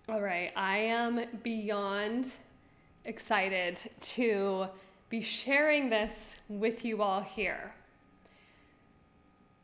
All right, I am beyond excited to be sharing this with you all here.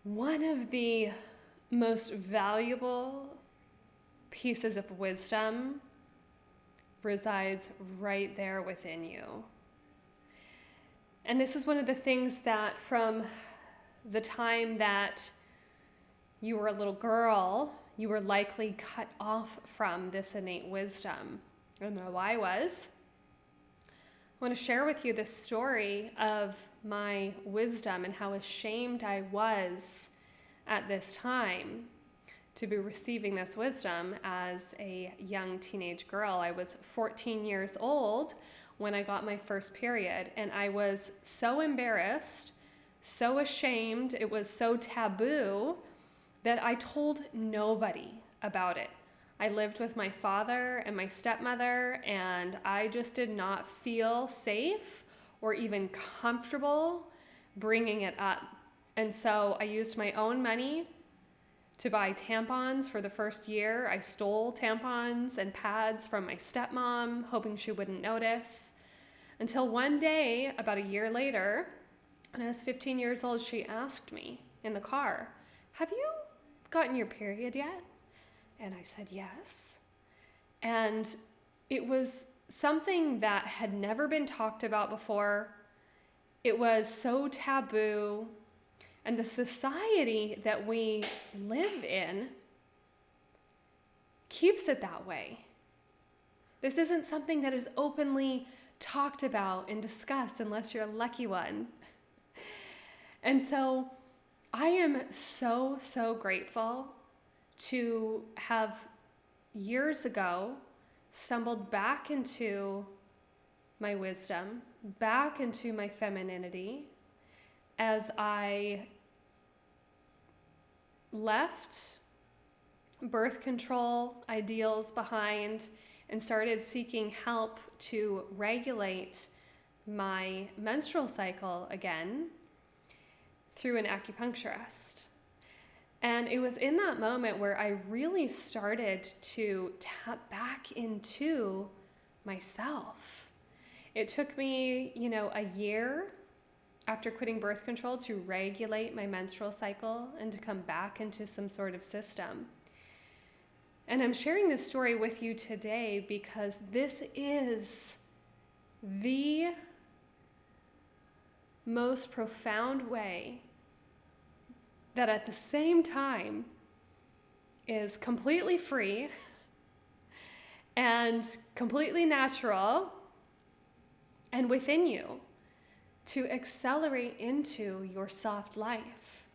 One of the most valuable pieces of wisdom resides right there within you. And this is one of the things that from the time that you were a little girl, you were likely cut off from this innate wisdom. I don't know why I was. I want to share with you this story of my wisdom and how ashamed I was at this time to be receiving this wisdom as a young teenage girl. I was 14 years old when I got my first period, and I was so embarrassed, so ashamed, it was so taboo that I told nobody about it. I lived with my father and my stepmother, and I just did not feel safe or even comfortable bringing it up. And so I used my own money to buy tampons for the first year. I stole tampons and pads from my stepmom, hoping she wouldn't notice. Until one day, about a year later, when I was 15 years old, she asked me in the car, "Have you gotten your period yet?" And I said, "Yes." And it was something that had never been talked about before. It was so taboo. And the society that we live in keeps it that way. This isn't something that is openly talked about and discussed unless you're a lucky one. And so I am so grateful to have years ago stumbled back into my wisdom, back into my femininity, as I left birth control ideals behind and started seeking help to regulate my menstrual cycle again through an acupuncturist. And it was in that moment where I really started to tap back into myself. It took me, a year after quitting birth control to regulate my menstrual cycle and to come back into some sort of system. And I'm sharing this story with you today because this is the most profound way that at the same time is completely free and completely natural and within you to accelerate into your soft life.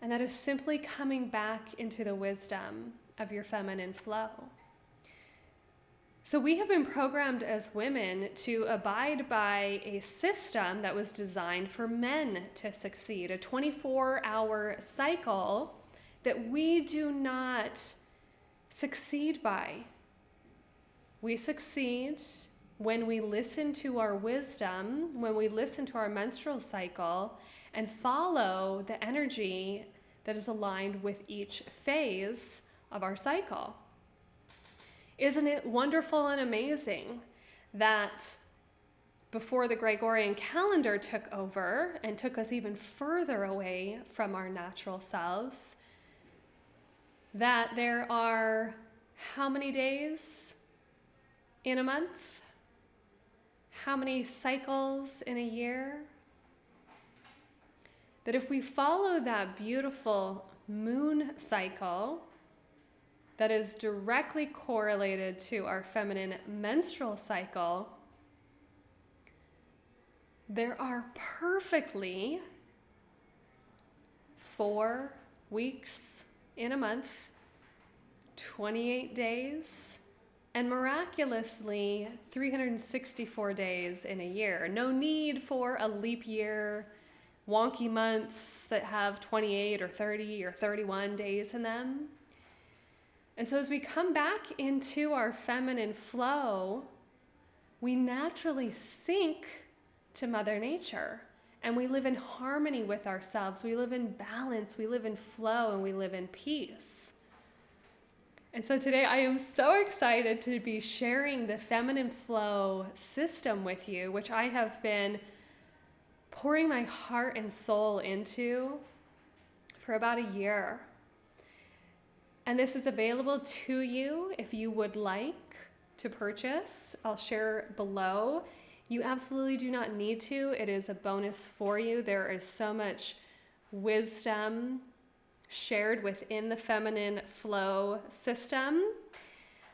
And that is simply coming back into the wisdom of your feminine flow. So we have been programmed as women to abide by a system that was designed for men to succeed, a 24-hour cycle that we do not succeed by. We succeed when we listen to our wisdom, when we listen to our menstrual cycle and follow the energy that is aligned with each phase of our cycle. Isn't it wonderful and amazing that before the Gregorian calendar took over and took us even further away from our natural selves, that there are how many days in a month? How many cycles in a year? That if we follow that beautiful moon cycle that is directly correlated to our feminine menstrual cycle, there are perfectly 4 weeks in a month, 28 days, and miraculously 364 days in a year. No need for a leap year, wonky months that have 28 or 30 or 31 days in them. And so as we come back into our feminine flow, we naturally sink to Mother Nature and we live in harmony with ourselves. We live in balance, we live in flow, and we live in peace. And so today I am so excited to be sharing the feminine flow system with you, which I have been pouring my heart and soul into for about a year. And this is available to you if you would like to purchase. I'll share below. You absolutely do not need to. It is a bonus for you. There is so much wisdom shared within the feminine flow system.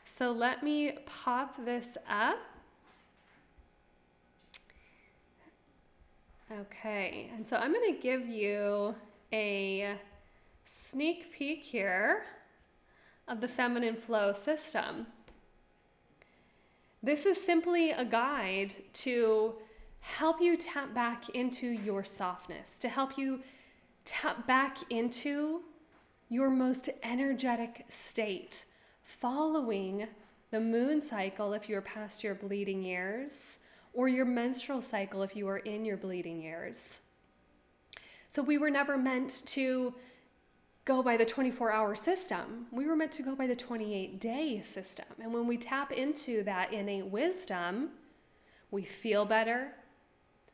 So let me pop this up. Okay, and so I'm going to give you a sneak peek here of the feminine flow system. This is simply a guide to help you tap back into your softness, to help you tap back into your most energetic state following the moon cycle if you're past your bleeding years, or your menstrual cycle if you are in your bleeding years. So we were never meant to go by the 24-hour system. We were meant to go by the 28-day system. And when we tap into that innate wisdom, we feel better,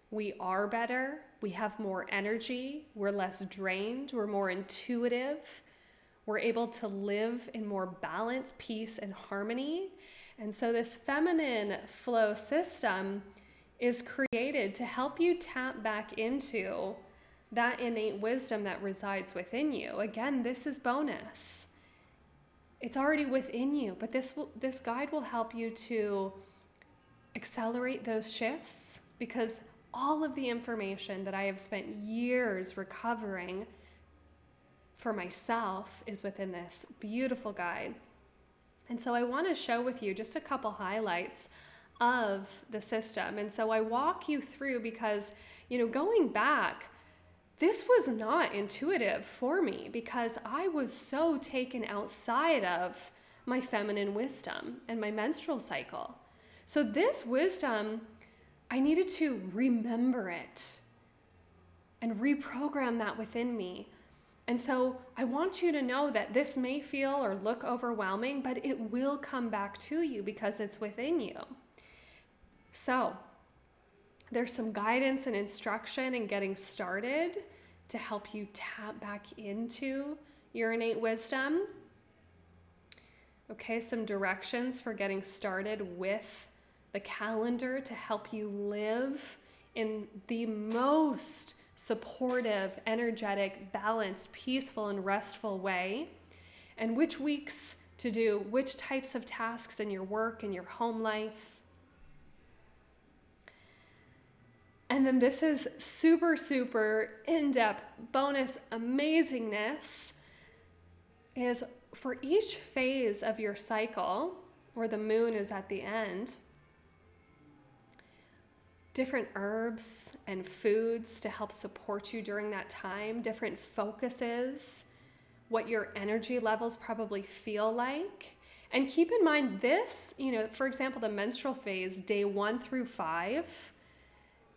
we are better, we have more energy, we're less drained, we're more intuitive, we're able to live in more balance, peace, and harmony. And so this feminine flow system is created to help you tap back into that innate wisdom that resides within you. Again, this is bonus. It's already within you, but this guide will help you to accelerate those shifts, because all of the information that I have spent years recovering for myself is within this beautiful guide. And so I want to share with you just a couple highlights of the system. And so I walk you through because, going back, this was not intuitive for me because I was so taken outside of my feminine wisdom and my menstrual cycle. So this wisdom, I needed to remember it and reprogram that within me. And so I want you to know that this may feel or look overwhelming, but it will come back to you because it's within you. So there's some guidance and instruction in getting started to help you tap back into your innate wisdom. Okay, some directions for getting started with the calendar to help you live in the most supportive, energetic, balanced, peaceful, and restful way, and which weeks to do which types of tasks in your work and your home life. And then this is super, super in-depth bonus amazingness is for each phase of your cycle, where the moon is at the end, different herbs and foods to help support you during that time, different focuses, what your energy levels probably feel like. And keep in mind this, for example, the menstrual phase, day 1 through 5,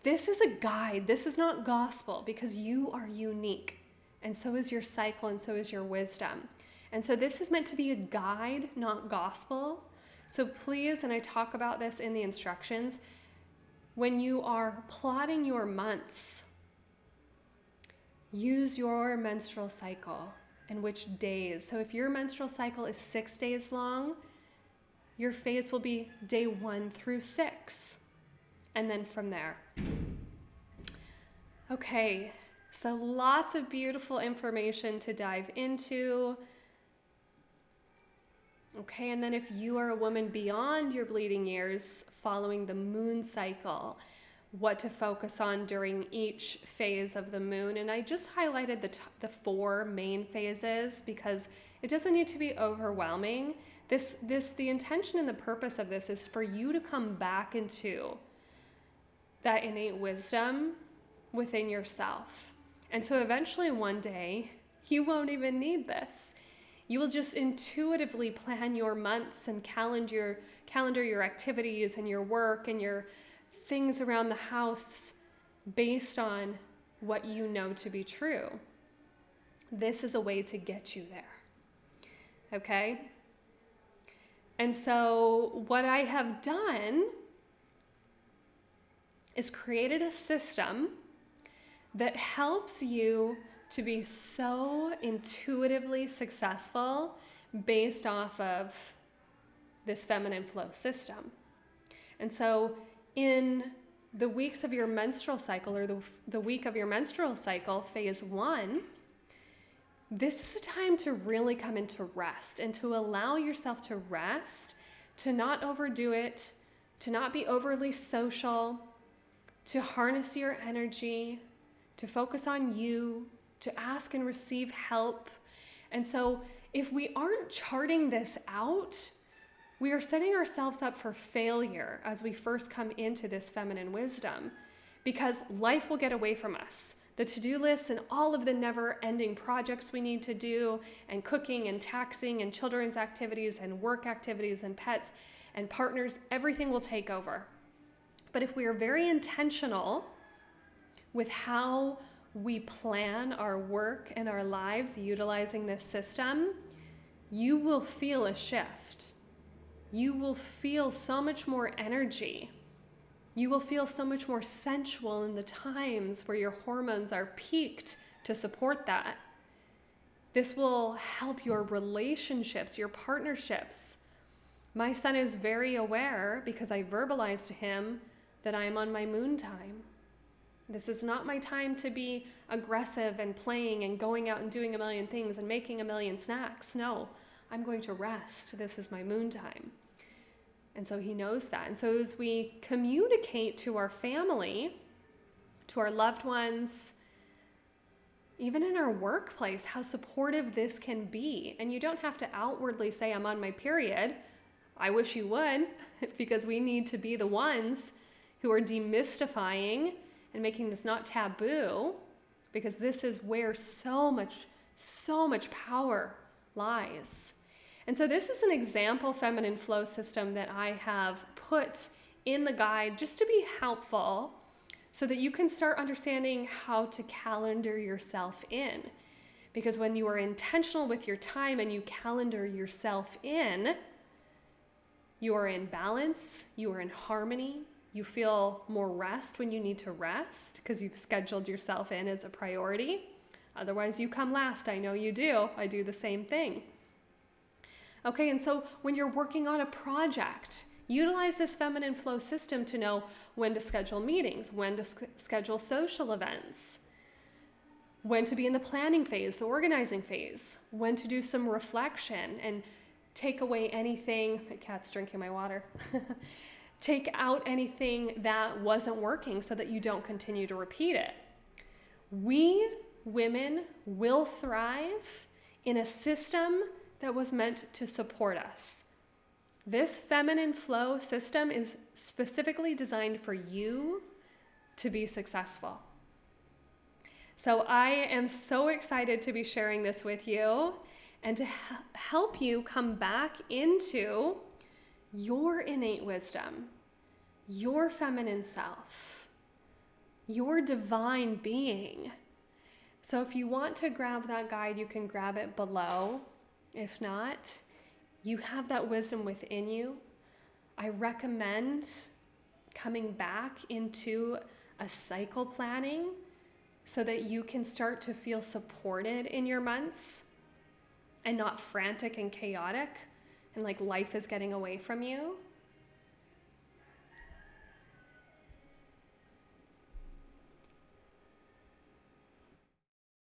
this is a guide. This is not gospel because you are unique. And so is your cycle and so is your wisdom. And so this is meant to be a guide, not gospel. So please, and I talk about this in the instructions, when you are plotting your months, use your menstrual cycle and which days. So if your menstrual cycle is 6 days long, your phase will be day 1 through 6. And then from there. Okay, so lots of beautiful information to dive into. Okay, and then if you are a woman beyond your bleeding years, following the moon cycle, what to focus on during each phase of the moon. And I just highlighted the 4 main phases because it doesn't need to be overwhelming. The intention and the purpose of this is for you to come back into that innate wisdom within yourself. And so eventually one day, you won't even need this. You will just intuitively plan your months and calendar your activities and your work and your things around the house based on what you know to be true. This is a way to get you there. Okay? And so what I have done is created a system that helps you to be so intuitively successful based off of this feminine flow system. And so in the weeks of your menstrual cycle, or the week of your menstrual cycle, phase 1, this is a time to really come into rest and to allow yourself to rest, to not overdo it, to not be overly social, to harness your energy, to focus on you, to ask and receive help. And so if we aren't charting this out, we are setting ourselves up for failure as we first come into this feminine wisdom, because life will get away from us. The to-do lists and all of the never-ending projects we need to do, and cooking and taxing and children's activities and work activities and pets and partners, everything will take over. But if we are very intentional with how we plan our work and our lives utilizing this system, you will feel a shift. You will feel so much more energy. You will feel so much more sensual in the times where your hormones are peaked to support that. This will help your relationships, your partnerships. My son is very aware, because I verbalized to him that I am on my moon time. This is not my time to be aggressive and playing and going out and doing a million things and making a million snacks. No, I'm going to rest. This is my moon time. And so he knows that. And so as we communicate to our family, to our loved ones, even in our workplace, how supportive this can be. And you don't have to outwardly say, I'm on my period. I wish you would, because we need to be the ones who are demystifying and making this not taboo, because this is where so much power lies. And so this is an example feminine flow system that I have put in the guide just to be helpful, so that you can start understanding how to calendar yourself in. Because when you are intentional with your time and you calendar yourself in, you are in balance, you are in harmony, you feel more rest when you need to rest because you've scheduled yourself in as a priority. Otherwise, you come last. I know you do. I do the same thing. Okay, and so when you're working on a project, utilize this feminine flow system to know when to schedule meetings, when to schedule social events, when to be in the planning phase, the organizing phase, when to do some reflection and take away anything. My cat's drinking my water. Take out anything that wasn't working so that you don't continue to repeat it. We women will thrive in a system that was meant to support us. This feminine flow system is specifically designed for you to be successful. So I am so excited to be sharing this with you and to help you come back into your innate wisdom, your feminine self, your divine being. So if you want to grab that guide, you can grab it below. If not, you have that wisdom within you. I recommend coming back into a cycle planning so that you can start to feel supported in your months and not frantic and chaotic and like life is getting away from you.